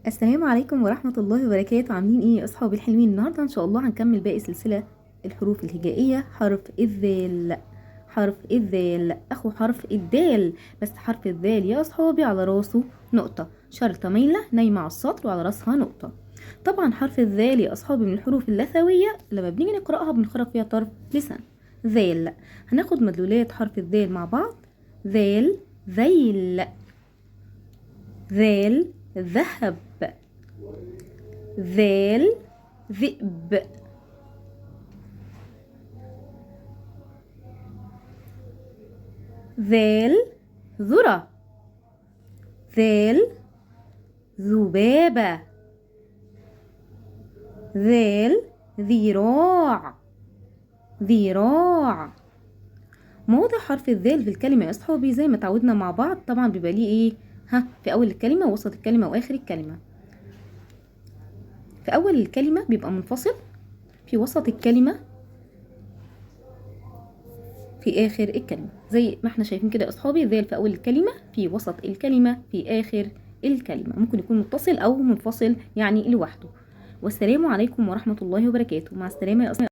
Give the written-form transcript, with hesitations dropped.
السلام عليكم ورحمة الله وبركاته. عاملين ايه يا اصحابي الحلوين؟ النهاردة ان شاء الله هنكمل باقي سلسلة الحروف الهجائية. حرف الذال، حرف الذال اخو حرف الدال، بس حرف الذال يا اصحابي على راسه نقطة، شرطة مايلة نايمة على السطر وعلى راسها نقطة. طبعا حرف الذال يا اصحابي من الحروف اللثوية، لما بنيجي نقرأها بنخرج فيها طرف لسان. ذال، هناخد مدلولات حرف الذال مع بعض. ذال ذيل، ذال ذهب، ذال ذئب، ذال ذرة، ذال ذبابة، ذال ذراع، ذراع. موضع حرف الذال في الكلمة يا أصحابي زي ما تعودنا مع بعض، طبعا بيبقى ليه ايه؟ في أول الكلمة ووسط الكلمة وآخر الكلمة. في أول الكلمة بيبقى منفصل، في وسط الكلمة، في آخر الكلمة. زي ما احنا شايفين كده يا أصحابي، ذال في أول الكلمة، في وسط الكلمة، في آخر الكلمة. ممكن يكون متصل أو منفصل يعني لوحده. والسلام عليكم ورحمة الله وبركاته. مع السلامة يا أصحابي.